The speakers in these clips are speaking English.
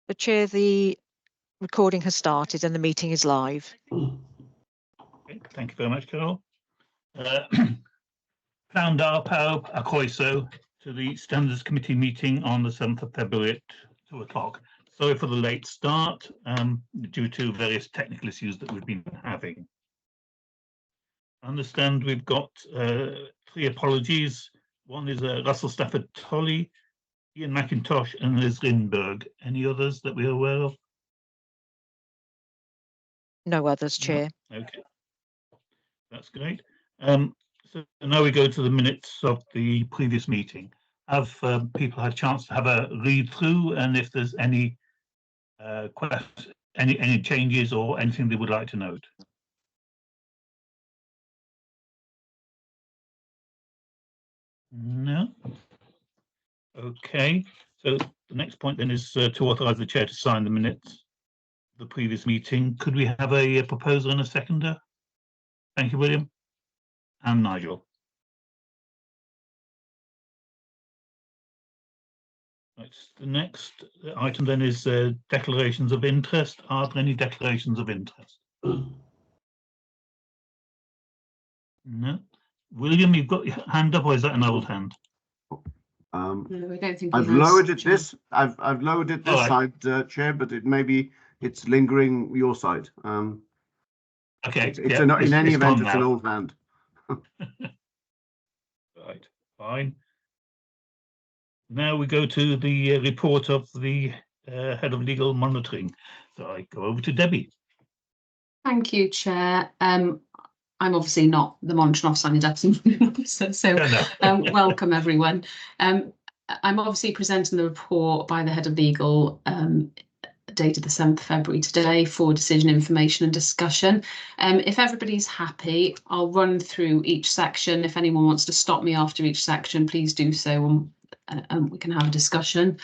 But Chair, the recording has started and the meeting is live. Okay, thank you very much, Carol. Found our pawb a croeso to the Standards Committee meeting on the 7th of February at 2 o'clock. Sorry for the late start due to various technical issues that we've been having. I understand we've got 3 apologies. One is Russell Stafford Tolley, Ian McIntosh and Liz Lindberg. Any others that we're aware of? No others, Chair. No? Okay, that's great. So now we go to the minutes of the previous meeting. Have people had a chance to have a read through, and if there's any questions, any changes or anything they would like to note? No. Okay. So the next point then is to authorise the chair to sign the minutes of the previous meeting. Could we have a proposer and a seconder? Thank you, William. And Nigel. Right, the next item then is declarations of interest. Are there any declarations of interest? No. William, you've got your hand up, or is that an old hand? No, I don't think I've lowered it this. I've lowered it this side, Chair, but it maybe it's lingering your side. Okay. It's in any event, it's an old hand. Right. Fine. Now we go to the report of the head of legal monitoring. So I go over to Debbie. Thank you, Chair. I'm obviously not the monitoring officer, I'm the deputy officer, so welcome everyone. I'm obviously presenting the report by the head of legal dated the 7th of February today for decision information and discussion. If everybody's happy, I'll run through each section. If anyone wants to stop me after each section, please do so and we can have a discussion.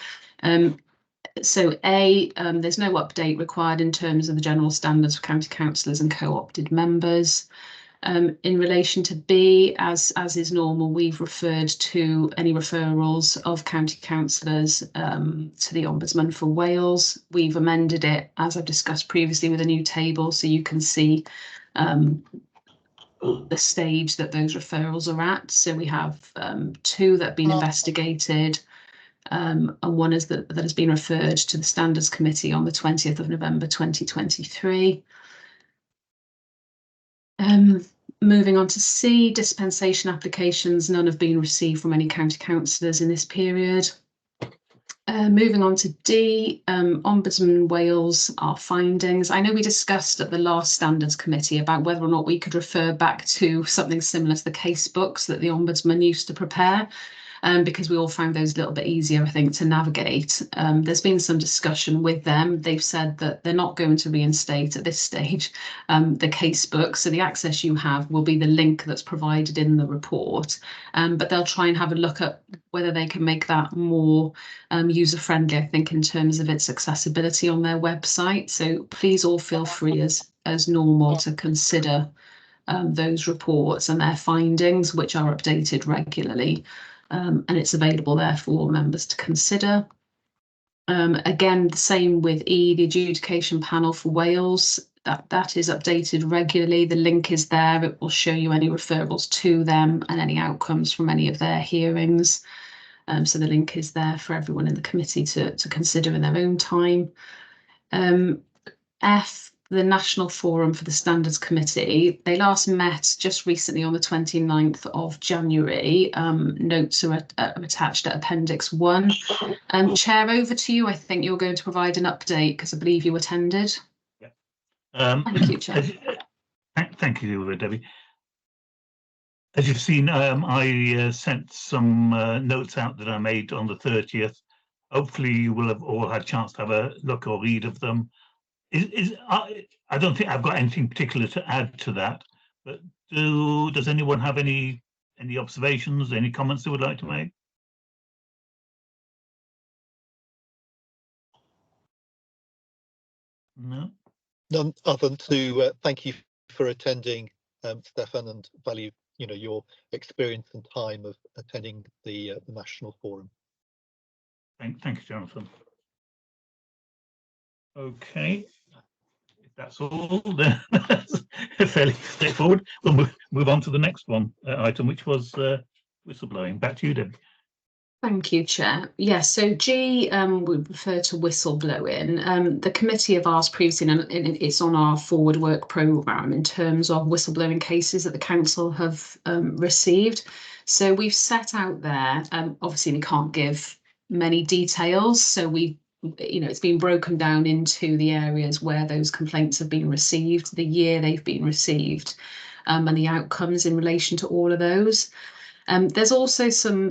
So there's no update required in terms of the general standards for county councillors and co-opted members. In relation to B, as is normal, we've referred to any referrals of county councillors to the Ombudsman for Wales. We've amended it, as I've discussed previously, with a new table, so you can see the stage that those referrals are at. So we have 2 that have been investigated, and one is that has been referred to the Standards Committee on the 20th of November 2023. Moving on to C, dispensation applications, none have been received from any county councillors in this period. Moving on to D, Ombudsman Wales, our findings. I know we discussed at the last Standards Committee about whether or not we could refer back to something similar to the case books that the Ombudsman used to prepare. Because we all found those a little bit easier, I think, to navigate. There's been some discussion with them. They've said that they're not going to reinstate at this stage the case book. So the access you have will be the link that's provided in the report. But they'll try and have a look at whether they can make that more user-friendly, I think, in terms of its accessibility on their website. So please all feel free as normal to consider those reports and their findings, which are updated regularly. And it's available there for all members to consider. Again, the same with E, the adjudication panel for Wales, that is updated regularly. The link is there. It will show you any referrals to them and any outcomes from any of their hearings. So the link is there for everyone in the committee to consider in their own time. F, the National Forum for the Standards Committee, they last met just recently on the 29th of January. Notes are attached at Appendix 1. Chair, over to you. I think you're going to provide an update because I believe you attended. Yeah. Thank you, Chair. Thank you, Debbie. As you've seen, I sent some notes out that I made on the 30th. Hopefully you will have all had a chance to have a look or read of them. I don't think I've got anything particular to add to that, but does anyone have any observations, any comments they would like to make? No? None other than to thank you for attending, Stefan, and value your experience and time of attending the National Forum. Thank you, Jonathan. Okay, if that's all, then that's fairly straightforward. We'll move on to the next item, which was whistleblowing. Back to you, Debbie. Thank you, Chair. Yes, so G would refer to whistleblowing. The committee have asked previously, and it's on our forward work programme in terms of whistleblowing cases that the council have received. So we've set out there, obviously we can't give many details, so it's been broken down into the areas where those complaints have been received, the year they've been received, and the outcomes in relation to all of those. There's also some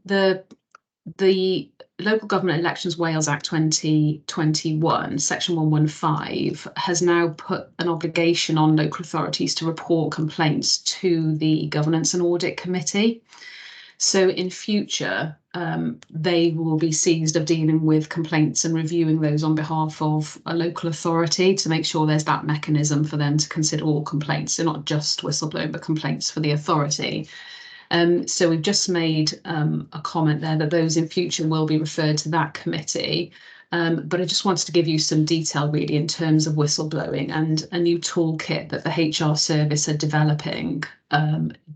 the Local Government Elections Wales Act 2021, Section 115, has now put an obligation on local authorities to report complaints to the Governance and Audit Committee. So in future, they will be seized of dealing with complaints and reviewing those on behalf of a local authority to make sure there's that mechanism for them to consider all complaints, so not just whistleblowing, but complaints for the authority. So we've just made a comment there that those in future will be referred to that committee. But I just wanted to give you some detail really in terms of whistleblowing and a new toolkit that the HR service are developing,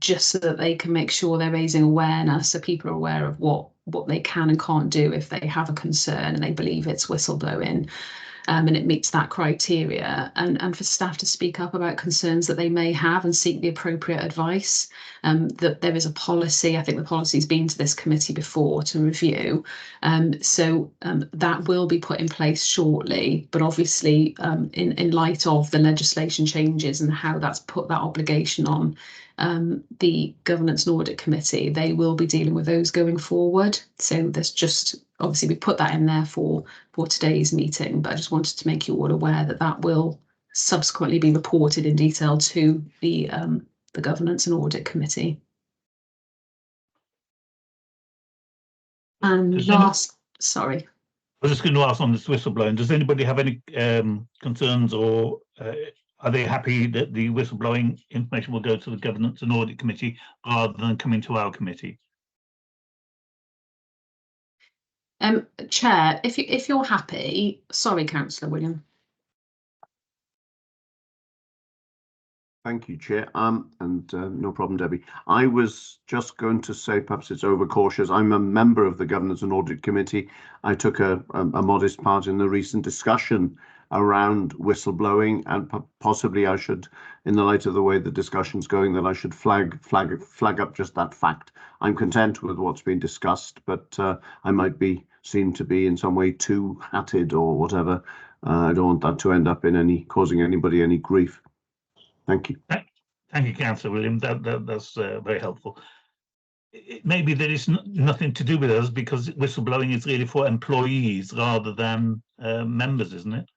just so that they can make sure they're raising awareness so people are aware of what they can and can't do if they have a concern and they believe it's whistleblowing. And it meets that criteria, and for staff to speak up about concerns that they may have and seek the appropriate advice. That there is a policy, I think the policy's been to this committee before to review, so that will be put in place shortly, but obviously in light of the legislation changes and how that's put that obligation on the Governance and Audit Committee, they will be dealing with those going forward. So there's just, obviously we put that in there for today's meeting, but I just wanted to make you all aware that that will subsequently be reported in detail to the Governance and Audit Committee. And sorry. I was just going to ask on this whistleblowing, does anybody have any concerns, or are they happy that the whistleblowing information will go to the Governance and Audit Committee rather than coming to our committee? Chair, if you're happy, sorry, Councillor William. Thank you, Chair. No problem, Debbie. I was just going to say, perhaps it's overcautious. I'm a member of the Governance and Audit Committee. I took a modest part in the recent discussion around whistleblowing, and possibly I should, in the light of the way the discussion's going, that I should flag up just that fact. I'm content with what's been discussed, but I might be seen to be in some way two-hatted or whatever. I don't want that to end up in causing anybody any grief. Thank you. Thank you, Councillor William. That's very helpful. Maybe there is nothing to do with us, because whistleblowing is really for employees rather than members, isn't it?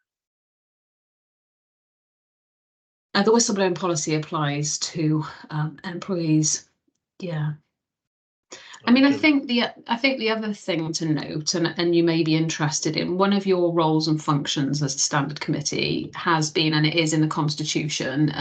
The whistleblowing policy applies to employees. Yeah. I mean, I think the other thing to note, and you may be interested in, one of your roles and functions as a standard committee has been, and it is in the Constitution,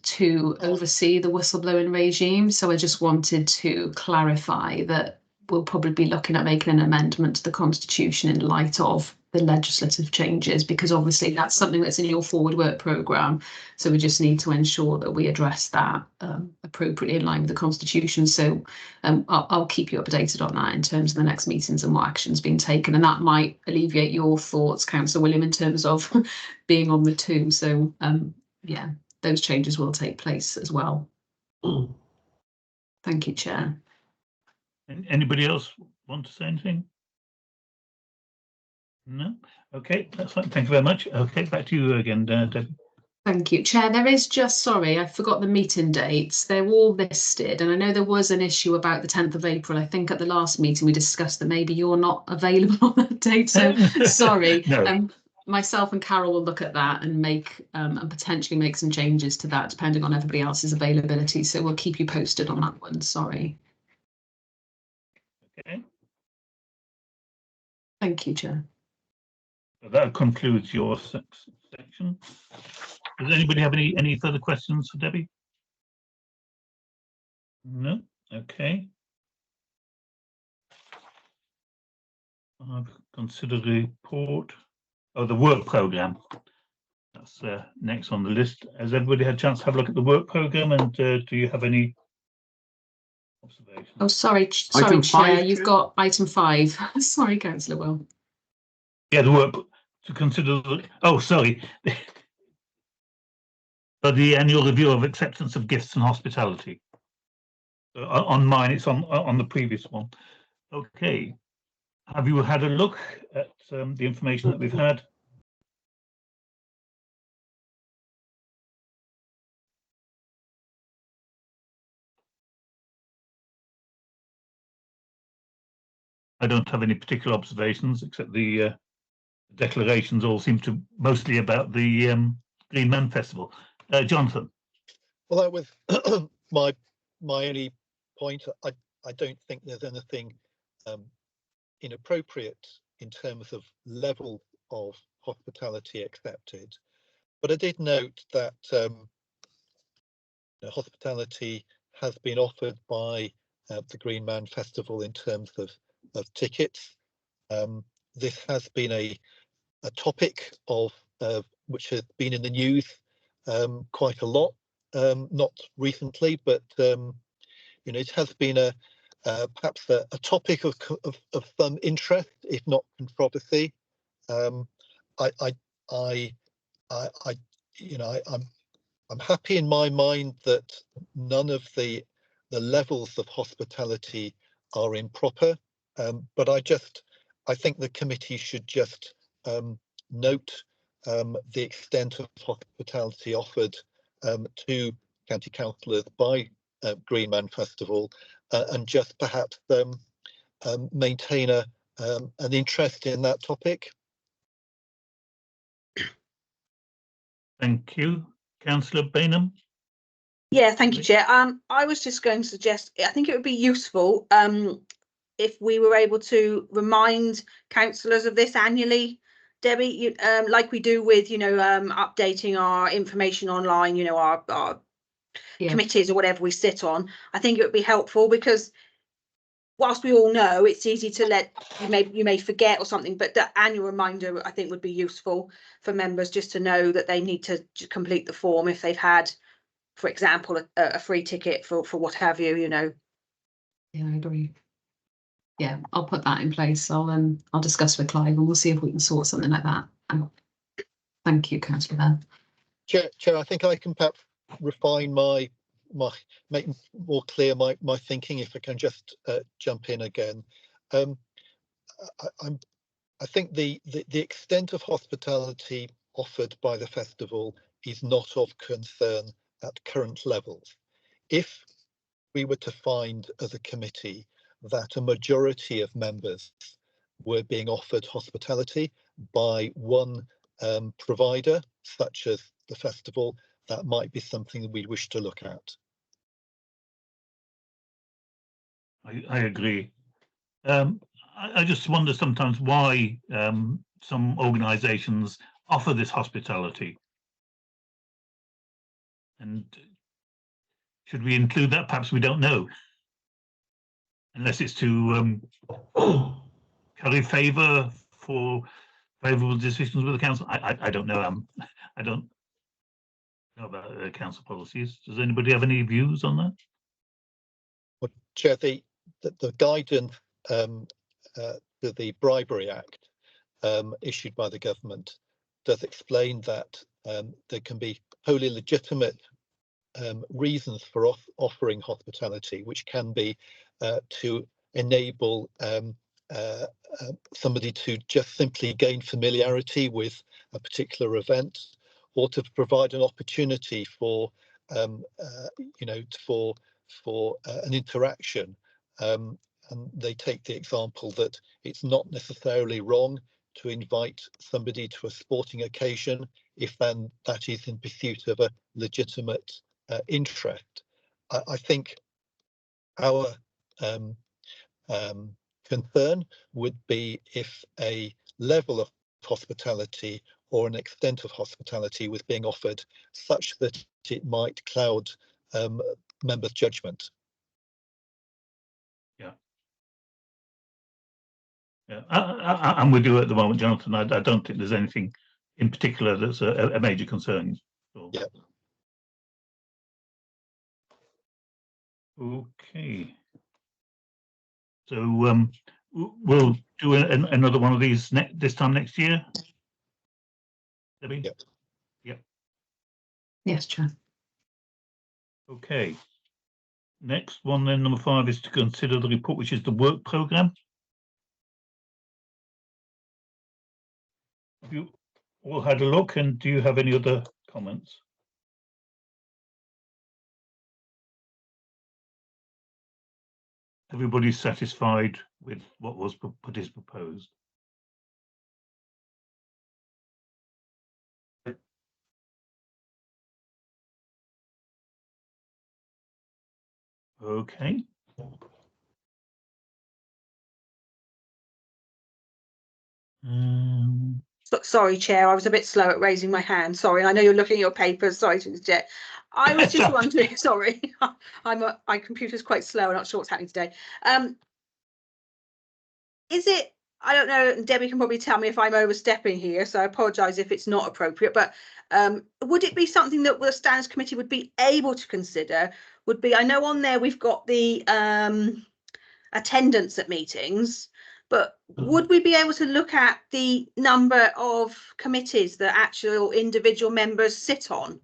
to oversee the whistleblowing regime. So I just wanted to clarify that we'll probably be looking at making an amendment to the Constitution in light of the legislative changes, because obviously that's something that's in your forward work programme. So we just need to ensure that we address that appropriately in line with the Constitution. So I'll keep you updated on that in terms of the next meetings and what action's been taken. And that might alleviate your thoughts, Councillor William, in terms of being on the two. So yeah, those changes will take place as well. Thank you, Chair. Anybody else want to say anything? No? Okay, that's fine. Thank you very much. Okay, back to you again, Debbie. Thank you, Chair. There is just, sorry, I forgot the meeting dates. They're all listed, and I know there was an issue about the 10th of April. I think at the last meeting we discussed that maybe you're not available on that date, so sorry. No. Myself and Carol will look at that and make and potentially make some changes to that depending on everybody else's availability. So we'll keep you posted on that one. Sorry. Okay. Thank you, Chair. So that concludes your section. Does anybody have any further questions for Debbie? No? Okay. I've considered a report. Oh, the work programme. That's next on the list. Has everybody had a chance to have a look at the work programme, and do you have any observations? Oh, sorry, Item Chair, 5, you've Chair? got item 5. Sorry, Councillor Will. Yeah, the work to consider. Oh, sorry. The annual review of acceptance of gifts and hospitality. On mine, it's on the previous one. Okay. Have you had a look at the information that we've had? I don't have any particular observations, except the declarations all seem to mostly about the Green Man Festival. Jonathan. Well, that was my only point. I don't think there's anything inappropriate in terms of level of hospitality accepted, but I did note that hospitality has been offered by the Green Man Festival in terms of tickets. This has been a topic of which has been in the news quite a lot, not recently, but it has been perhaps a topic of some interest, if not controversy. I'm happy in my mind that none of the levels of hospitality are improper, but I think the committee should just note the extent of hospitality offered to county councillors by Green Man Festival, and just perhaps maintain an interest in that topic. Thank you. Councillor Bainham. Yeah, thank you, Chair. I was just going to suggest, I think it would be useful if we were able to remind councillors of this annually, Debbie, like we do with, updating our information online, our committees or whatever we sit on. I think it would be helpful because whilst we all know it's easy to you may forget or something, but the annual reminder I think would be useful for members just to know that they need to complete the form if they've had, for example, a free ticket for what have you, Yeah, I agree. Yeah, I'll put that in place. I'll discuss with Clive and we'll see if we can sort something like that. Thank you, Councillor. Chair, I think I can perhaps refine make more clear my thinking if I can just jump in again. I think the extent of hospitality offered by the festival is not of concern at current levels. If we were to find as a committee that a majority of members were being offered hospitality by one provider, such as the festival, that might be something that we wish to look at. I agree. I just wonder sometimes why some organisations offer this hospitality, and should we include that? Perhaps we don't know, unless it's to curry favour for favourable decisions with the council. I don't know. I don't know about council policies. Does anybody have any views on that? Well, Chair, the guidance to the Bribery Act issued by the government does explain that there can be wholly legitimate reasons for offering hospitality, which can be to enable somebody to just simply gain familiarity with a particular event, or to provide an opportunity for for an interaction. And they take the example that it's not necessarily wrong to invite somebody to a sporting occasion if then that is in pursuit of a legitimate interest. I think our concern would be if a level of hospitality or an extent of hospitality was being offered such that it might cloud members' judgment. Yeah. Yeah, I'm with you at the moment, Jonathan. I don't think there's anything in particular that's a major concern. So. Yeah. Okay. So we'll do another one of these this time next year. Debbie? Yep. Yep. Yes, Chair. Okay. Next one then, number 5, is to consider the report, which is the work programme. Have you all had a look, and do you have any other comments? Everybody's satisfied with what was proposed? Okay. Sorry, Chair, I was a bit slow at raising my hand. Sorry, I know you're looking at your papers. Sorry to interject. I was just wondering. Sorry, my computer's quite slow. I'm not sure what's happening today. Is it? I don't know. Debbie can probably tell me if I'm overstepping here, so I apologise if it's not appropriate. But would it be something that the Standards Committee would be able to consider? Would be, I know on there we've got the attendance at meetings, but would we be able to look at the number of committees that actual individual members sit on?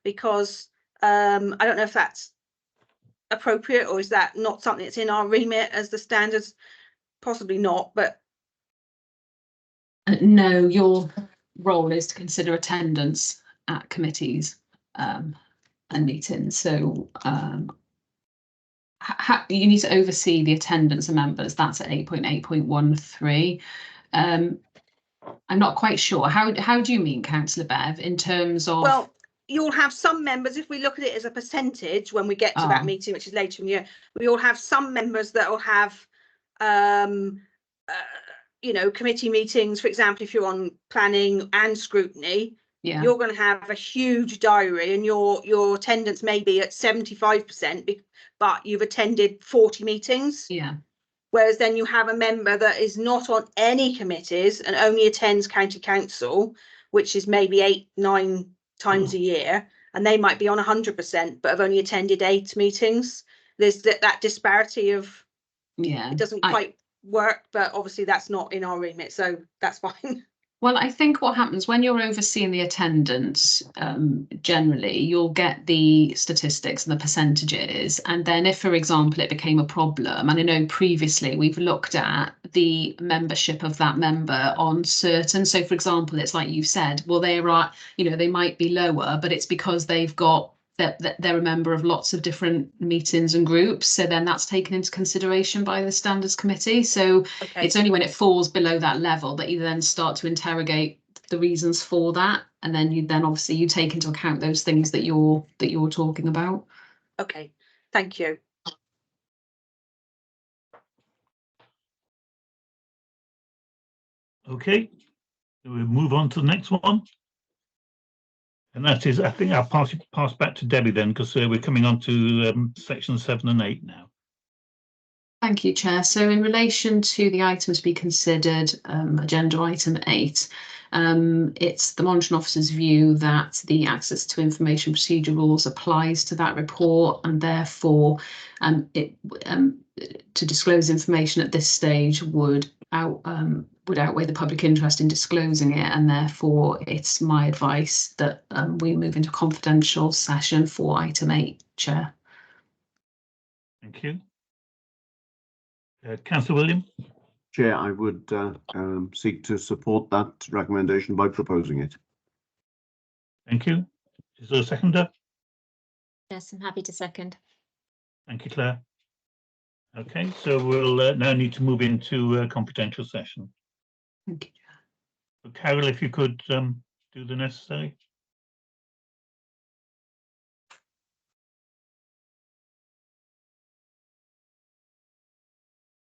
Because I don't know if that's appropriate, or is that not something that's in our remit as the standards? Possibly not, but No, your role is to consider attendance at committees and meetings. So you need to oversee the attendance of members. That's at 8.8.13. I'm not quite sure. How do you mean, Councillor Bev, in terms of? Well, you'll have some members, if we look at it as a percentage when we get to that meeting, which is later in the year, we all have some members that will have you know, committee meetings. For example, if you're on planning and scrutiny, you're going to have a huge diary, and your attendance may be at 75%, but you've attended 40 meetings. Yeah. Whereas then you have a member that is not on any committees and only attends county council, which is maybe 8-9 times a year, and they might be on 100%, but have only attended 8 meetings. There's that disparity of, it doesn't quite work, but obviously that's not in our remit, so that's fine. Well, I think what happens when you're overseeing the attendance, generally, you'll get the statistics and the percentages. And then if, for example, it became a problem, and I know previously we've looked at the membership of that member on certain. So, for example, it's like you said, well, they are, you know, they might be lower, but it's because they've got that they're a member of lots of different meetings and groups. So then that's taken into consideration by the Standards Committee. So it's only when it falls below that level that you then start to interrogate the reasons for that. And then obviously you take into account those things that you're talking about. Okay, thank you. Okay, we'll move on to the next one. And that is, I think I'll pass back to Debbie then, because we're coming on to section 7 and 8 now. Thank you, Chair. So in relation to the items to be considered, agenda item 8, it's the monitoring officer's view that the access to information procedure rules applies to that report, and therefore to disclose information at this stage would outweigh the public interest in disclosing it, and therefore it's my advice that we move into a confidential session for item 8, Chair. Thank you. Councillor William. Chair, I would seek to support that recommendation by proposing it. Thank you. Is there a seconder? Yes, I'm happy to second. Thank you, Claire. Okay, so we'll now need to move into a confidential session. Thank you. So Carol, if you could do the necessary.